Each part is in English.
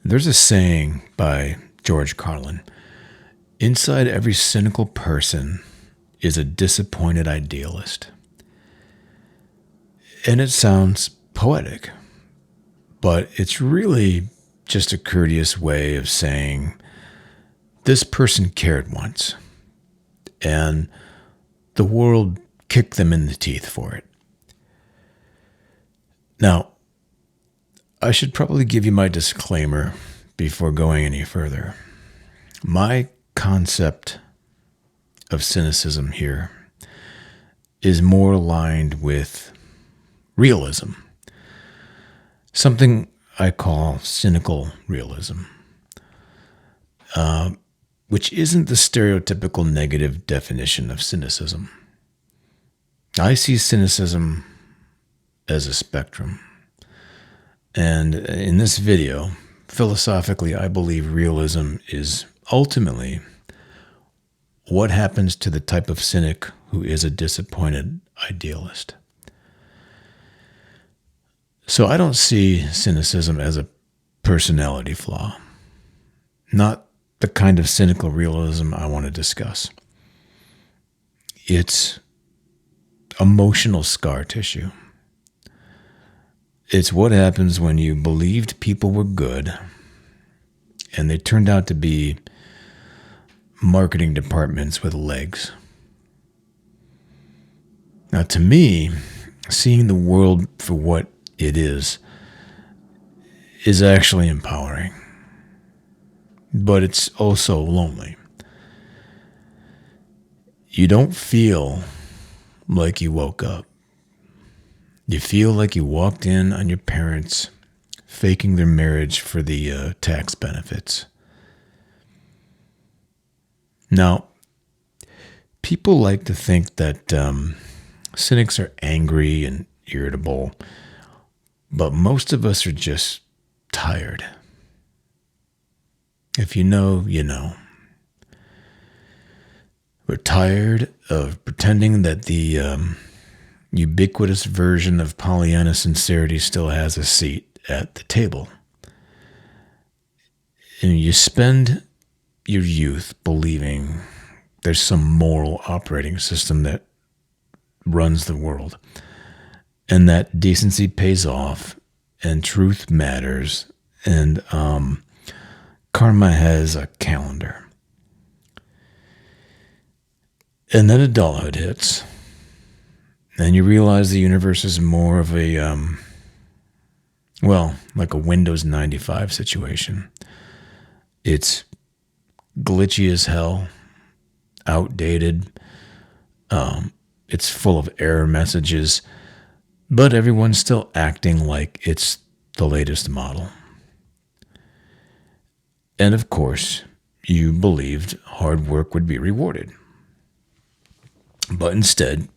There's a saying by George Carlin: inside every cynical person is a disappointed idealist. And it sounds poetic, but it's really just a courteous way of saying this person cared once, and the world kicked them in the teeth for it. Now, I should probably give you my disclaimer before going any further. My concept of cynicism here is more aligned with realism, something I call cynical realism, which isn't the stereotypical negative definition of cynicism. I see cynicism as a spectrum. And in this video, philosophically, I believe realism is ultimately what happens to the type of cynic who is a disappointed idealist. So I don't see cynicism as a personality flaw, not the kind of cynical realism I want to discuss. It's emotional scar tissue. It's what happens when you believed people were good and they turned out to be marketing departments with legs. Now, to me, seeing the world for what it is actually empowering, but it's also lonely. You don't feel like you woke up. You feel like you walked in on your parents faking their marriage for the tax benefits. Now, people like to think that cynics are angry and irritable, but most of us are just tired. If you know, you know. We're tired of pretending that the ubiquitous version of Pollyanna sincerity still has a seat at the table. And you spend your youth believing there's some moral operating system that runs the world, and that decency pays off, and truth matters, and karma has a calendar. And then adulthood hits. And you realize the universe is more of a, like a Windows 95 situation. It's glitchy as hell, outdated. It's full of error messages, but everyone's still acting like it's the latest model. And of course, you believed hard work would be rewarded. But instead,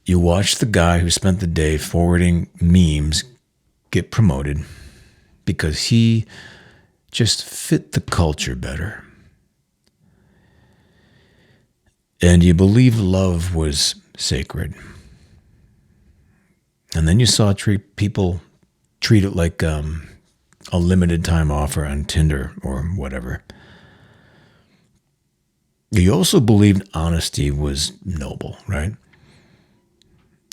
you watch the guy who spent the day forwarding memes get promoted because he just fit the culture better. And you believed love was sacred. And then you saw people treat it like a limited time offer on Tinder or whatever. You also believed honesty was noble, right?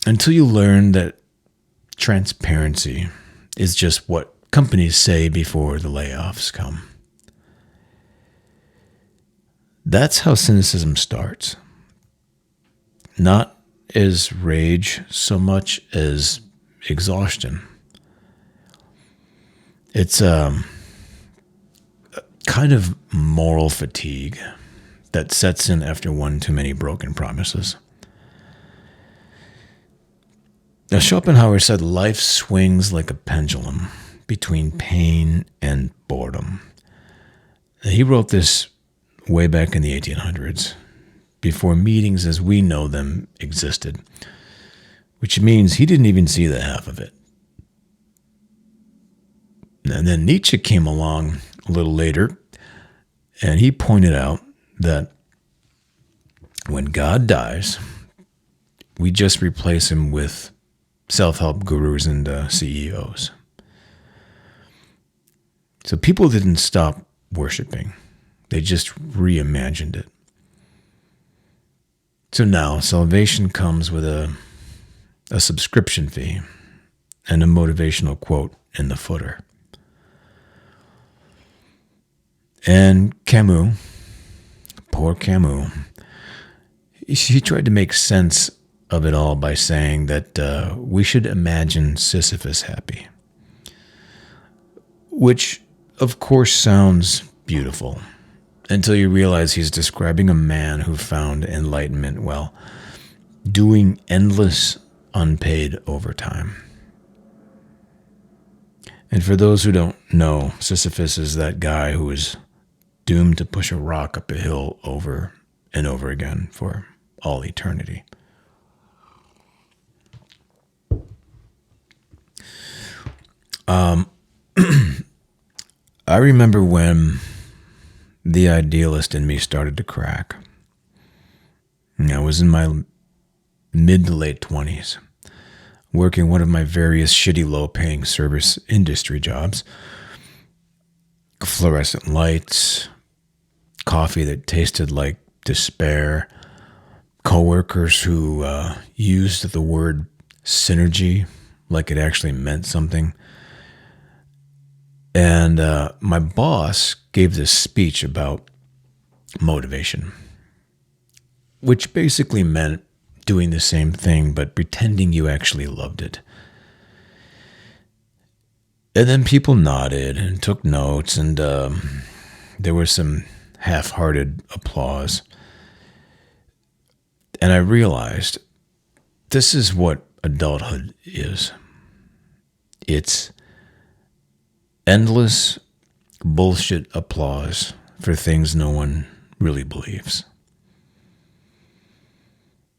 Until you learn that transparency is just what companies say before the layoffs come. That's how cynicism starts. Not as rage so much as exhaustion. It's a kind of moral fatigue that sets in after one too many broken promises. Now, Schopenhauer said life swings like a pendulum between pain and boredom. He wrote this way back in the 1800s, before meetings as we know them existed, which means he didn't even see the half of it. And then Nietzsche came along a little later, and he pointed out that when God dies, we just replace him with self-help gurus and CEOs. So people didn't stop worshiping. They just reimagined it. So now salvation comes with a subscription fee and a motivational quote in the footer. And Camus, poor Camus, he tried to make sense of it all by saying that we should imagine Sisyphus happy, which of course sounds beautiful until you realize he's describing a man who found enlightenment while doing endless unpaid overtime. And for those who don't know, Sisyphus is that guy who is doomed to push a rock up a hill over and over again for all eternity. I remember when the idealist in me started to crack. I was in my mid to late 20s, working one of my various shitty low-paying service industry jobs. Fluorescent lights, coffee that tasted like despair, coworkers who used the word synergy like it actually meant something. And my boss gave this speech about motivation, which basically meant doing the same thing but pretending you actually loved it. And then people nodded and took notes, and there was some half-hearted applause. And I realized this is what adulthood is. It's endless bullshit applause for things no one really believes.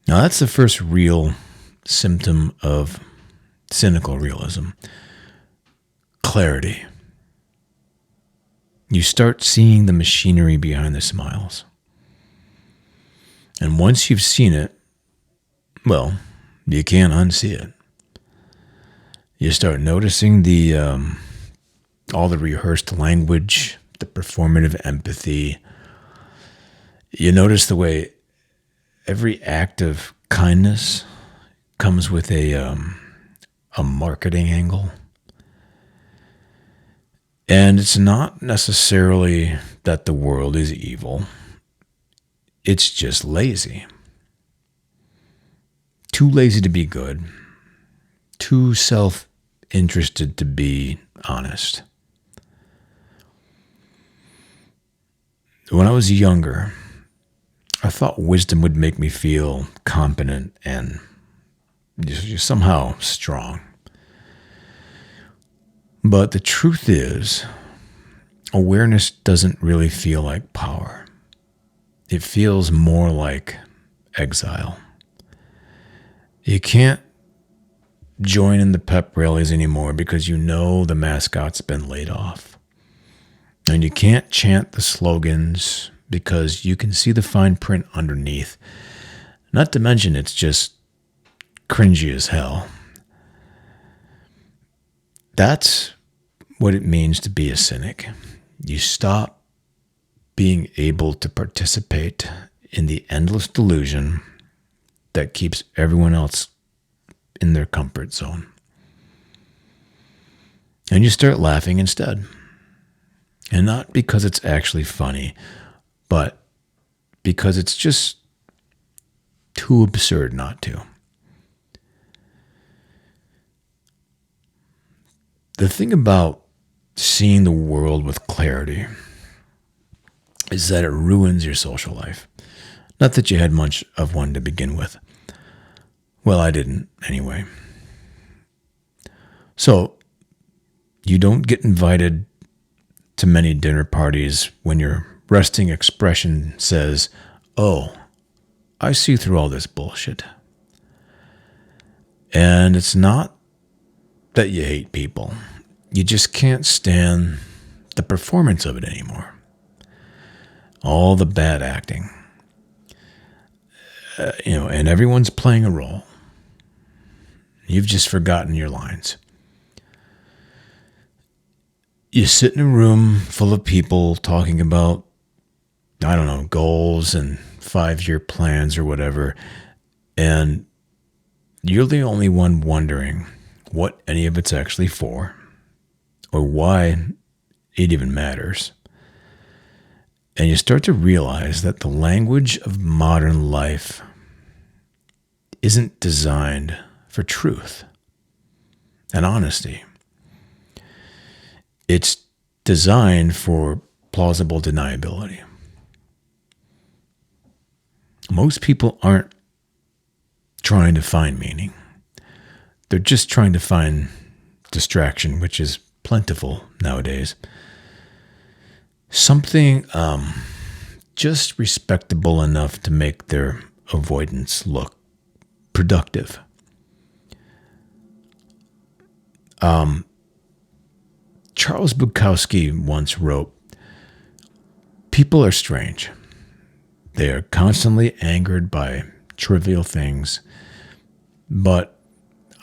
Now, that's the first real symptom of cynical realism. Clarity. You start seeing the machinery behind the smiles. And once you've seen it, well, you can't unsee it. You start noticing all the rehearsed language, the performative empathy. You notice the way every act of kindness comes with a marketing angle. And it's not necessarily that the world is evil. It's just lazy. Too lazy to be good. Too self-interested to be honest. When I was younger, I thought wisdom would make me feel competent and just somehow strong. But the truth is, awareness doesn't really feel like power. It feels more like exile. You can't join in the pep rallies anymore because you know the mascot's been laid off. And you can't chant the slogans because you can see the fine print underneath. Not to mention it's just cringy as hell. That's what it means to be a cynic. You stop being able to participate in the endless delusion that keeps everyone else in their comfort zone. And you start laughing instead. And not because it's actually funny, but because it's just too absurd not to. The thing about seeing the world with clarity is that it ruins your social life. Not that you had much of one to begin with. Well, I didn't, anyway. So, you don't get invited to many dinner parties when your resting expression says, "Oh, I see through all this bullshit." And it's not that you hate people. You just can't stand the performance of it anymore. All the bad acting. And everyone's playing a role. You've just forgotten your lines. You sit in a room full of people talking about, I don't know, goals and 5-year plans or whatever, and you're the only one wondering what any of it's actually for or why it even matters. And you start to realize that the language of modern life isn't designed for truth and honesty. It's designed for plausible deniability. Most people aren't trying to find meaning. They're just trying to find distraction, which is plentiful nowadays. Something just respectable enough to make their avoidance look productive. Charles Bukowski once wrote, "People are strange. They are constantly angered by trivial things, but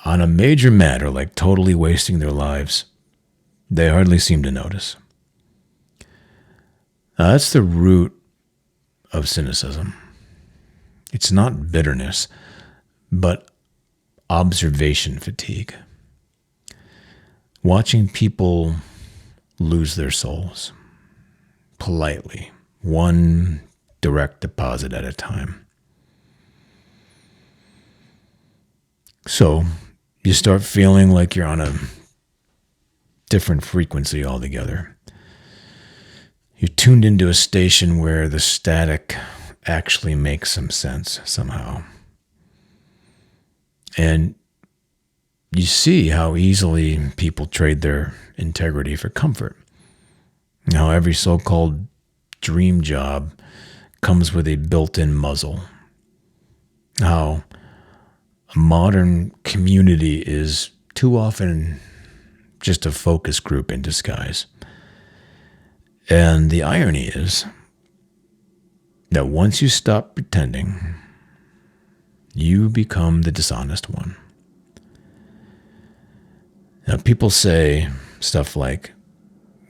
on a major matter like totally wasting their lives, they hardly seem to notice." Now, that's the root of cynicism. It's not bitterness, but observation fatigue. Watching people lose their souls politely, one direct deposit at a time. So you start feeling like you're on a different frequency altogether. You're tuned into a station where the static actually makes some sense somehow. And you see how easily people trade their integrity for comfort. How every so-called dream job comes with a built-in muzzle. How a modern community is too often just a focus group in disguise. And the irony is that once you stop pretending, you become the dishonest one. Now, people say stuff like,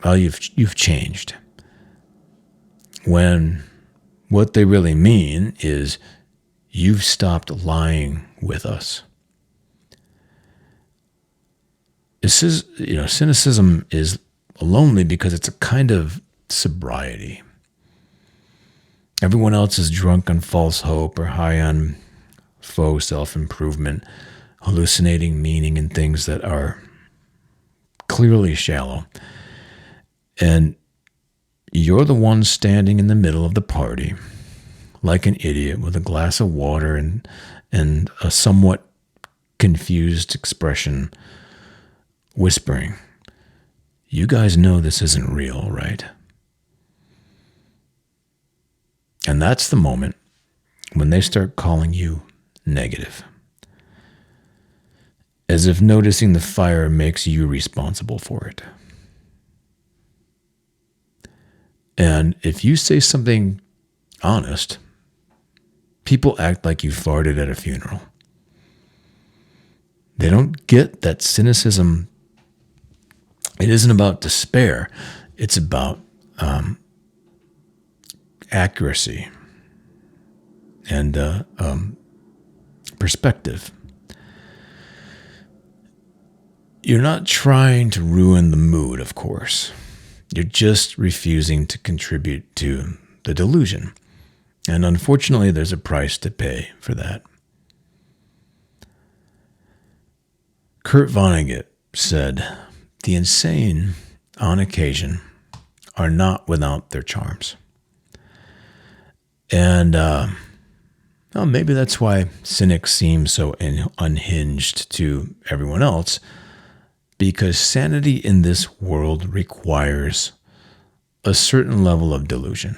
"Oh, you've changed," when what they really mean is you've stopped lying with us. Cynicism is lonely because it's a kind of sobriety. Everyone else is drunk on false hope or high on faux self-improvement, hallucinating meaning in things that are clearly shallow. And you're the one standing in the middle of the party, like an idiot with a glass of water and a somewhat confused expression, whispering, "You guys know this isn't real, right?" And that's the moment when they start calling you negative, as if noticing the fire makes you responsible for it. And if you say something honest, people act like you farted at a funeral. They don't get that cynicism, it isn't about despair. It's about accuracy and perspective. You're not trying to ruin the mood, of course. You're just refusing to contribute to the delusion. And unfortunately, there's a price to pay for that. Kurt Vonnegut said, "The insane, on occasion, are not without their charms." And well, maybe that's why Cynic seems so unhinged to everyone else, because sanity in this world requires a certain level of delusion.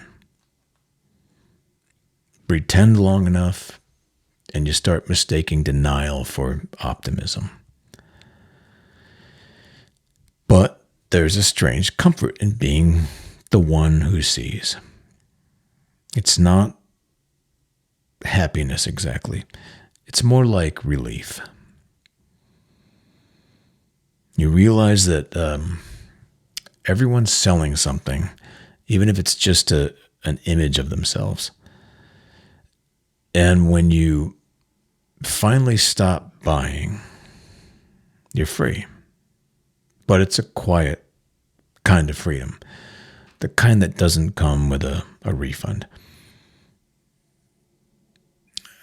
Pretend long enough, and you start mistaking denial for optimism. But there's a strange comfort in being the one who sees. It's not happiness exactly. It's more like relief. You realize that Everyone's selling something, even if it's just an image of themselves. And when you finally stop buying, you're free. But it's a quiet kind of freedom, the kind that doesn't come with a refund.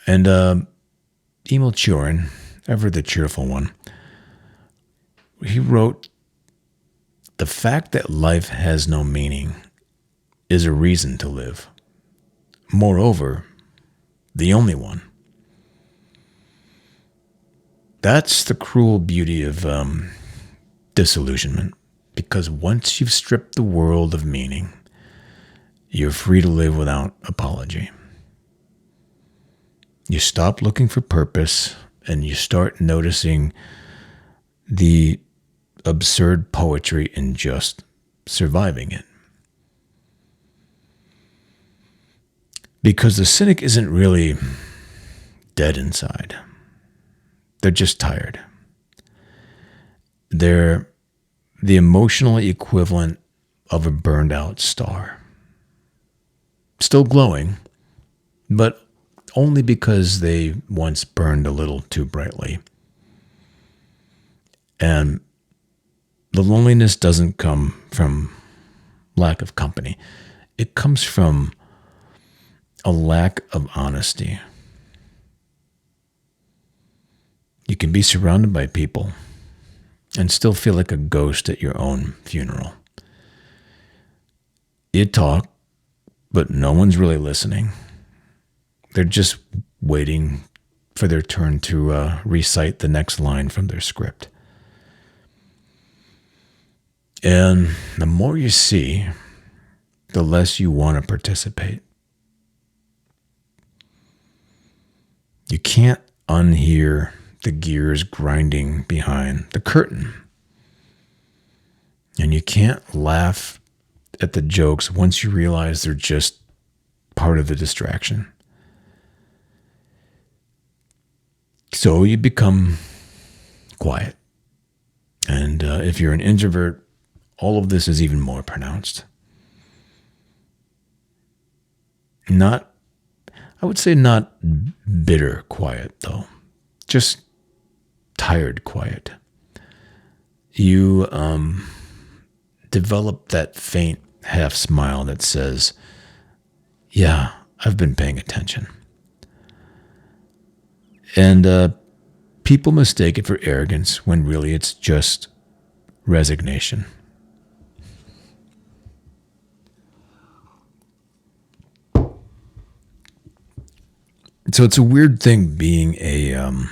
And Emil Cioran, ever the cheerful one, he wrote, "The fact that life has no meaning is a reason to live. Moreover, the only one." That's the cruel beauty of disillusionment, because once you've stripped the world of meaning, you're free to live without apology. You stop looking for purpose and you start noticing the absurd poetry in just surviving it. Because the cynic isn't really dead inside. They're just tired. They're the emotional equivalent of a burned out star. Still glowing, but only because they once burned a little too brightly. And the loneliness doesn't come from lack of company. It comes from a lack of honesty. You can be surrounded by people and still feel like a ghost at your own funeral. You talk, but no one's really listening. They're just waiting for their turn to recite the next line from their script. And the more you see, the less you want to participate. You can't unhear the gears grinding behind the curtain. And you can't laugh at the jokes once you realize they're just part of the distraction. So you become quiet. And if you're an introvert, all of this is even more pronounced. I would say not bitter quiet, though. Just tired quiet. You develop that faint half smile that says, yeah, I've been paying attention. And people mistake it for arrogance when really it's just resignation. So it's a weird thing being a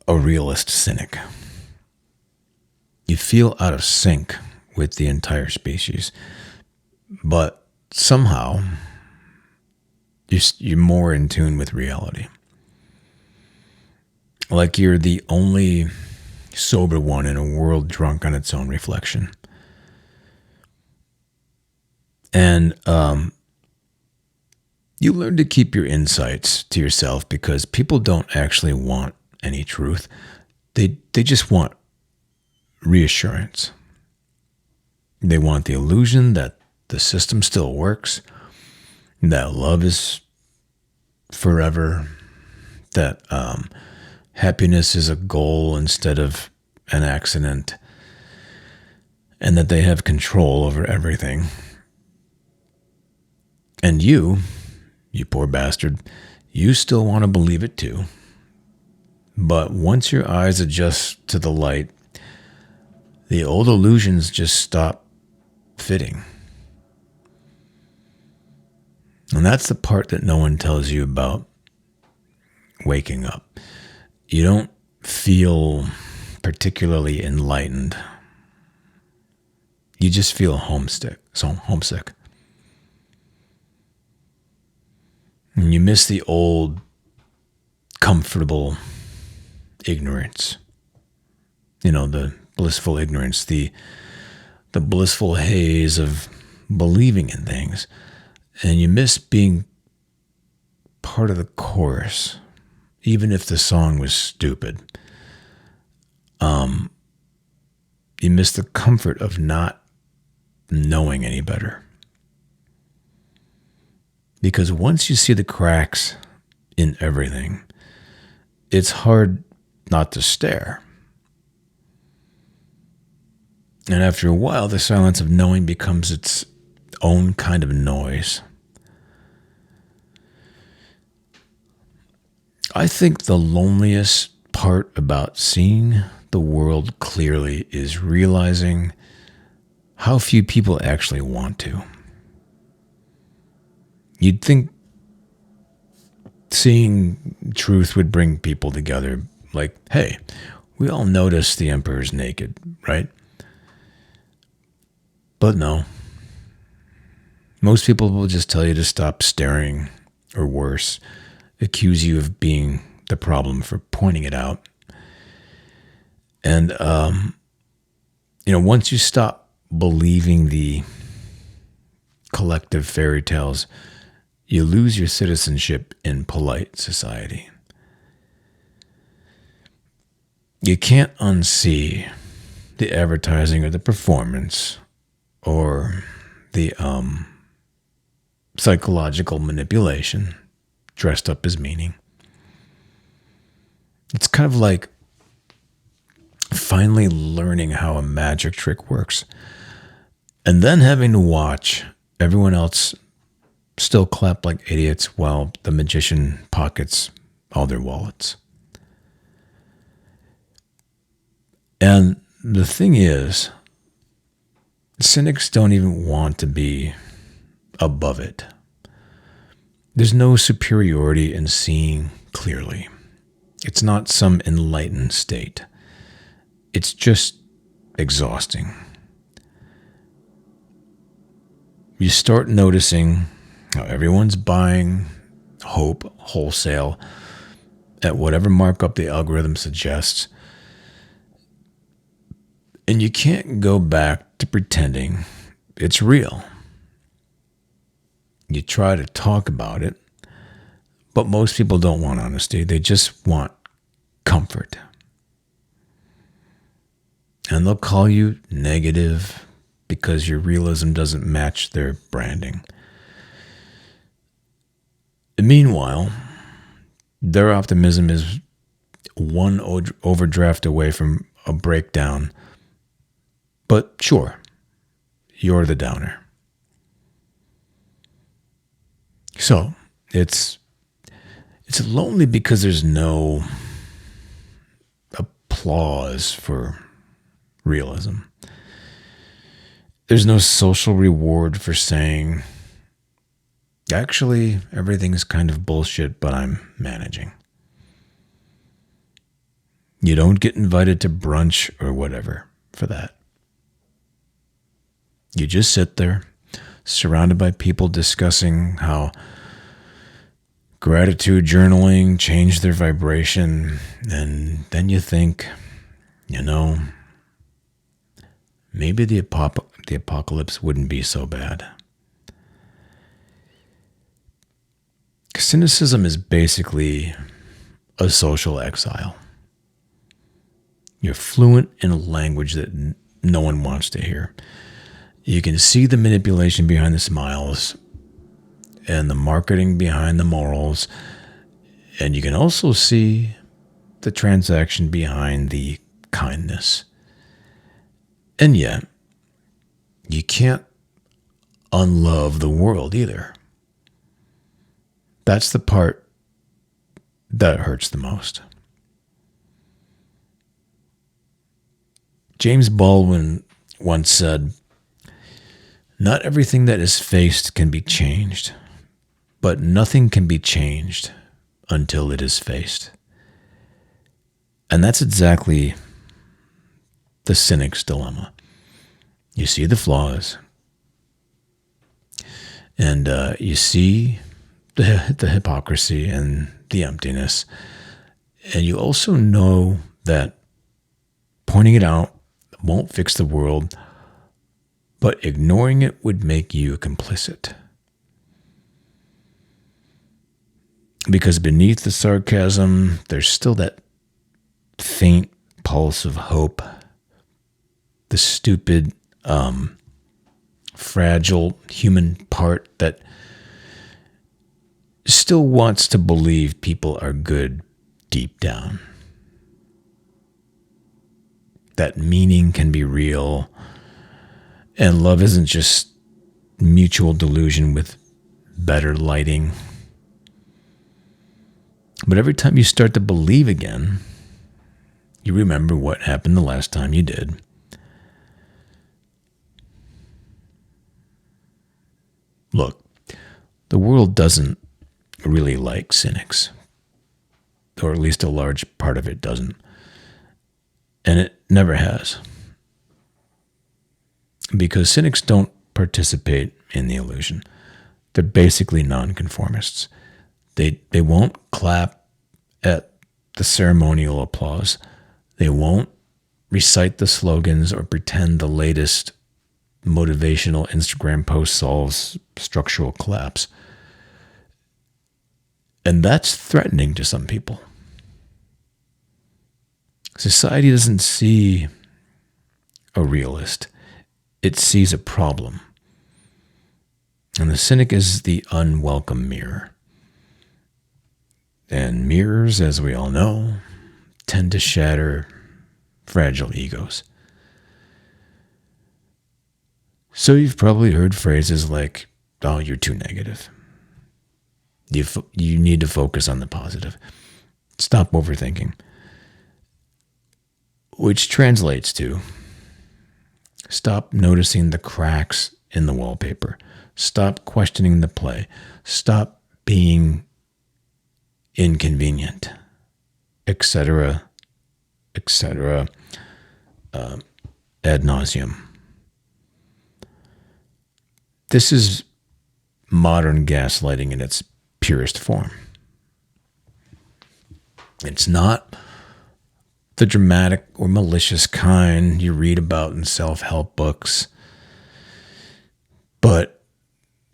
realist cynic. You feel out of sync with the entire species, but somehow you're more in tune with reality. Like you're the only sober one in a world drunk on its own reflection. And you learn to keep your insights to yourself because people don't actually want any truth. They just want reassurance. They want the illusion that the system still works, that love is forever, that happiness is a goal instead of an accident, and that they have control over everything. And you poor bastard, you still want to believe it too. But once your eyes adjust to the light, the old illusions just stop fitting. And that's the part that no one tells you about waking up. You don't feel particularly enlightened. You just feel homesick. And you miss the old, comfortable ignorance. You know, the blissful ignorance, the blissful haze of believing in things. And you miss being part of the chorus, even if the song was stupid. You miss the comfort of not knowing any better. Because once you see the cracks in everything, it's hard not to stare. And after a while, the silence of knowing becomes its own kind of noise. I think the loneliest part about seeing the world clearly is realizing how few people actually want to. You'd think seeing truth would bring people together. Like, hey, we all notice the emperor's naked, right? But no. Most people will just tell you to stop staring, or worse, accuse you of being the problem for pointing it out. And, once you stop believing the collective fairy tales, you lose your citizenship in polite society. You can't unsee the advertising or the performance or the psychological manipulation dressed up as meaning. It's kind of like finally learning how a magic trick works and then having to watch everyone else still clap like idiots while the magician pockets all their wallets. And the thing is, cynics don't even want to be above it. There's no superiority in seeing clearly. It's not some enlightened state. It's just exhausting. You start noticing how everyone's buying hope wholesale at whatever markup the algorithm suggests. And you can't go back to pretending it's real. You try to talk about it, but most people don't want honesty. They just want comfort. And they'll call you negative because your realism doesn't match their branding. Meanwhile, their optimism is one overdraft away from a breakdown. But sure, you're the downer. So it's lonely because there's no applause for realism. There's no social reward for saying, actually, everything's kind of bullshit, but I'm managing. You don't get invited to brunch or whatever for that. You just sit there, surrounded by people discussing how gratitude journaling changed their vibration, and then you think, maybe the apocalypse wouldn't be so bad. Cynicism is basically a social exile. You're fluent in a language that no one wants to hear. You can see the manipulation behind the smiles and the marketing behind the morals. And you can also see the transaction behind the kindness. And yet, you can't unlove the world either. That's the part that hurts the most. James Baldwin once said, "Not everything that is faced can be changed, but nothing can be changed until it is faced." And that's exactly the cynic's dilemma. You see the flaws, and you see the hypocrisy and the emptiness, and you also know that pointing it out won't fix the world, but ignoring it would make you complicit. Because beneath the sarcasm, there's still that faint pulse of hope, the the stupid, fragile human part that still wants to believe people are good deep down. That meaning can be real, and love isn't just mutual delusion with better lighting. But every time you start to believe again, you remember what happened the last time you did. Look, the world doesn't really like cynics, or at least a large part of it doesn't. And it never has. Because cynics don't participate in the illusion. They're basically nonconformists. They won't clap at the ceremonial applause. They won't recite the slogans or pretend the latest motivational Instagram post solves structural collapse. And that's threatening to some people. Society doesn't see a realist. It sees a problem. And the cynic is the unwelcome mirror. And mirrors, as we all know, tend to shatter fragile egos. So you've probably heard phrases like, oh, you're too negative. You need to focus on the positive. Stop overthinking. Which translates to, stop noticing the cracks in the wallpaper. Stop questioning the play. Stop being inconvenient, etc., etc., ad nauseum. This is modern gaslighting in its purest form. It's not the dramatic or malicious kind you read about in self-help books, but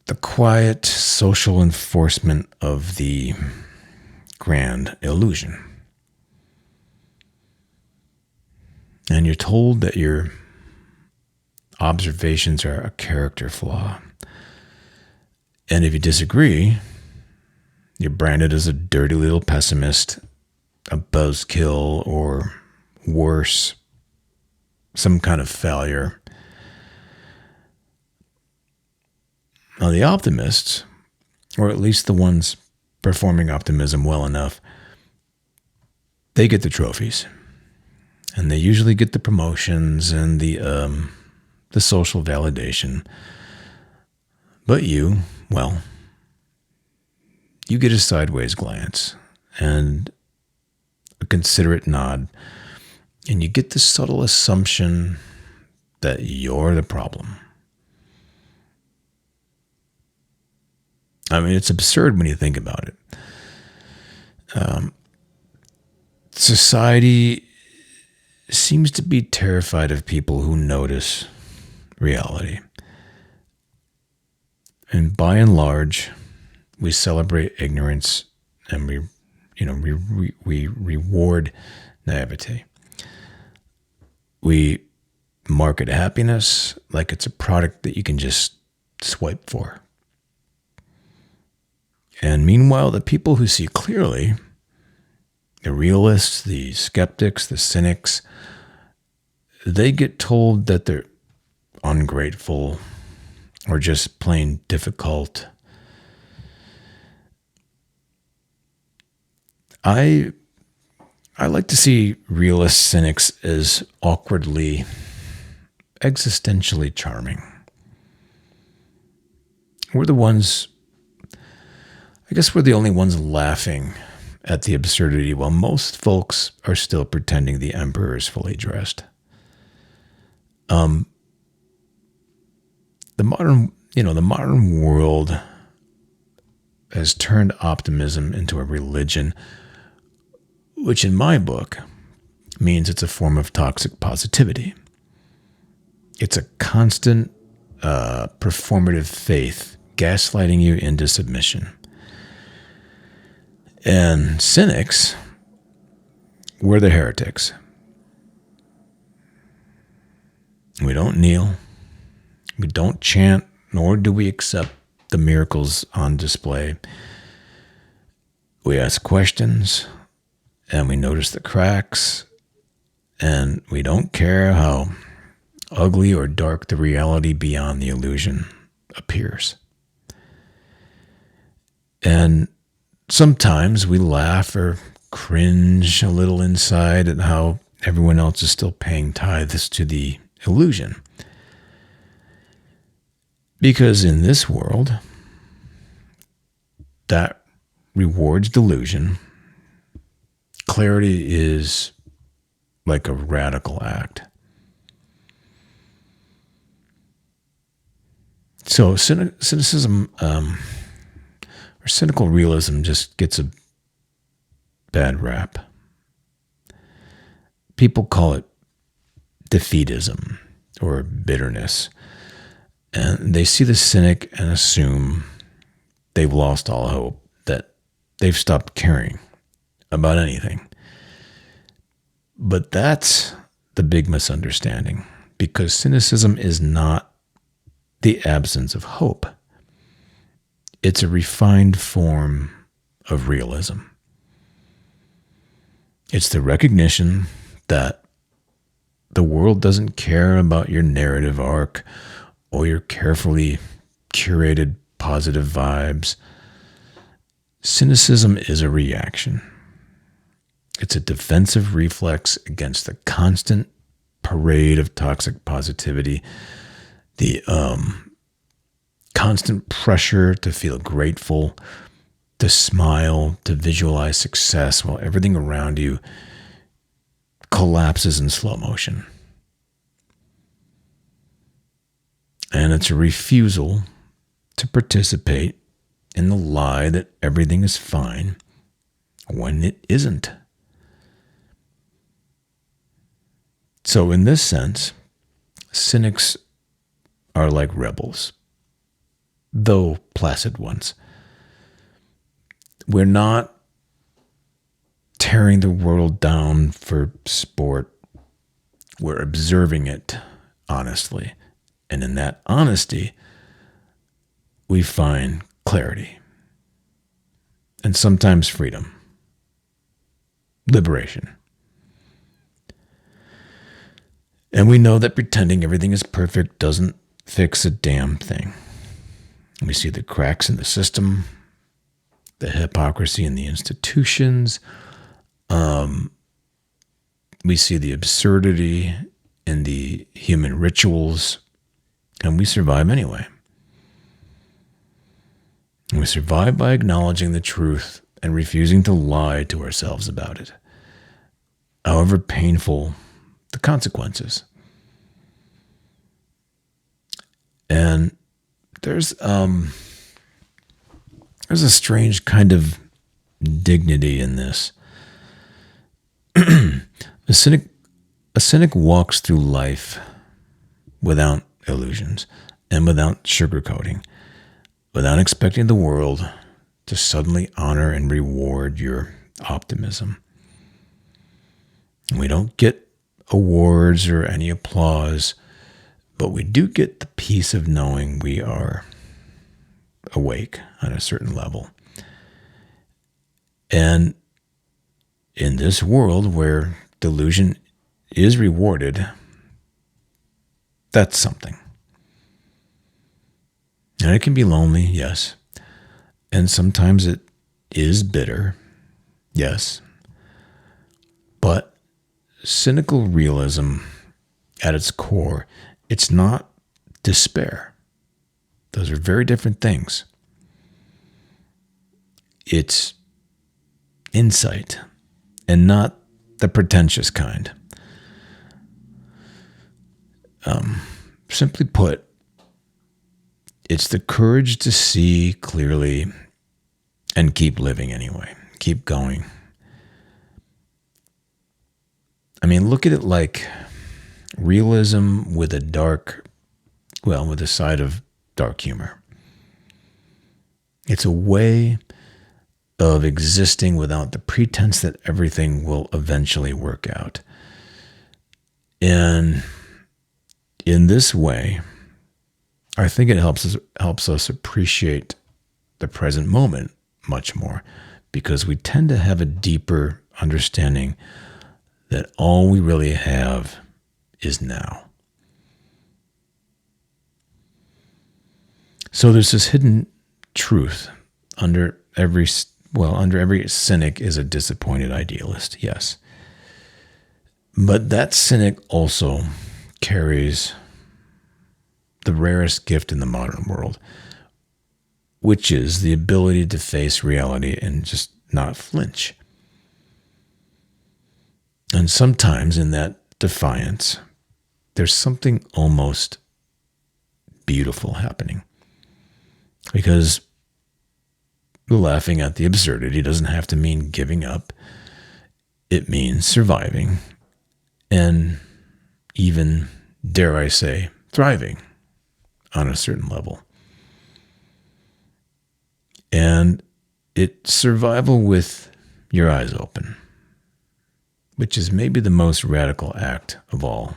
the quiet social enforcement of the grand illusion. And you're told that your observations are a character flaw. And if you disagree, you're branded as a dirty little pessimist, a buzzkill, or worse, some kind of failure. Now, the optimists, or at least the ones performing optimism well enough, they get the trophies. And they usually get the promotions and the social validation. But you, well, you get a sideways glance and a considerate nod, and you get the subtle assumption that you're the problem. I mean, it's absurd when you think about it. Society seems to be terrified of people who notice reality. And by and large, we celebrate ignorance and we reward naivete. We market happiness like it's a product that you can just swipe for. And meanwhile, the people who see clearly, the realists, the skeptics, the cynics, they get told that they're ungrateful or just plain difficult. I like to see realist cynics as awkwardly, existentially charming. We're the ones, I guess we're the only ones laughing at the absurdity while most folks are still pretending the emperor is fully dressed. The modern world has turned optimism into a religion, which in my book means it's a form of toxic positivity. It's a constant performative faith gaslighting you into submission. And cynics, we're the heretics. We don't kneel. We don't chant, nor do we accept the miracles on display. We ask questions, and we notice the cracks, and we don't care how ugly or dark the reality beyond the illusion appears. And sometimes we laugh or cringe a little inside at how everyone else is still paying tithes to the illusion. Because in this world, that rewards delusion. Clarity is like a radical act. So cynicism or cynical realism just gets a bad rap. People call it defeatism or bitterness. And they see the cynic and assume they've lost all hope, that they've stopped caring about anything. But that's the big misunderstanding, because cynicism is not the absence of hope. It's a refined form of realism. It's the recognition that the world doesn't care about your narrative arc or your carefully curated positive vibes. Cynicism is a reaction. It's a defensive reflex against the constant parade of toxic positivity, the constant pressure to feel grateful, to smile, to visualize success while everything around you collapses in slow motion. And it's a refusal to participate in the lie that everything is fine when it isn't. So in this sense, cynics are like rebels, though placid ones. We're not tearing the world down for sport. We're observing it honestly. And in that honesty, we find clarity. And sometimes freedom. Liberation. And we know that pretending everything is perfect doesn't fix a damn thing. We see the cracks in the system, the hypocrisy in the institutions. We see the absurdity in the human rituals, and we survive anyway. And we survive by acknowledging the truth and refusing to lie to ourselves about it, however painful the consequences. And there's a strange kind of dignity in this. A cynic walks through life without illusions and without sugarcoating, without expecting the world to suddenly honor and reward your optimism. We don't get awards or any applause, but we do get the peace of knowing we are awake on a certain level. And in this world where delusion is rewarded, that's something. And it can be lonely, yes. And sometimes it is bitter, yes. But cynical realism, at its core, it's not despair. Those are very different things. It's insight, and not the pretentious kind. Simply put, it's the courage to see clearly and keep living anyway. Keep going. I mean, look at it like realism with with a side of dark humor. It's a way of existing without the pretense that everything will eventually work out. And in this way, I think it helps us appreciate the present moment much more, because we tend to have a deeper understanding that all we really have is now. So there's this hidden truth under every cynic is a disappointed idealist, yes. But that cynic also carries the rarest gift in the modern world, which is the ability to face reality and just not flinch. And sometimes in that defiance, there's something almost beautiful happening. Because laughing at the absurdity doesn't have to mean giving up. It means surviving and even, dare I say, thriving on a certain level. And it's survival with your eyes open, which is maybe the most radical act of all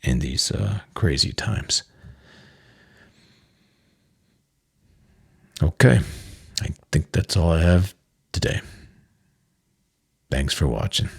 in these crazy times. Okay, I think that's all I have today. Thanks for watching.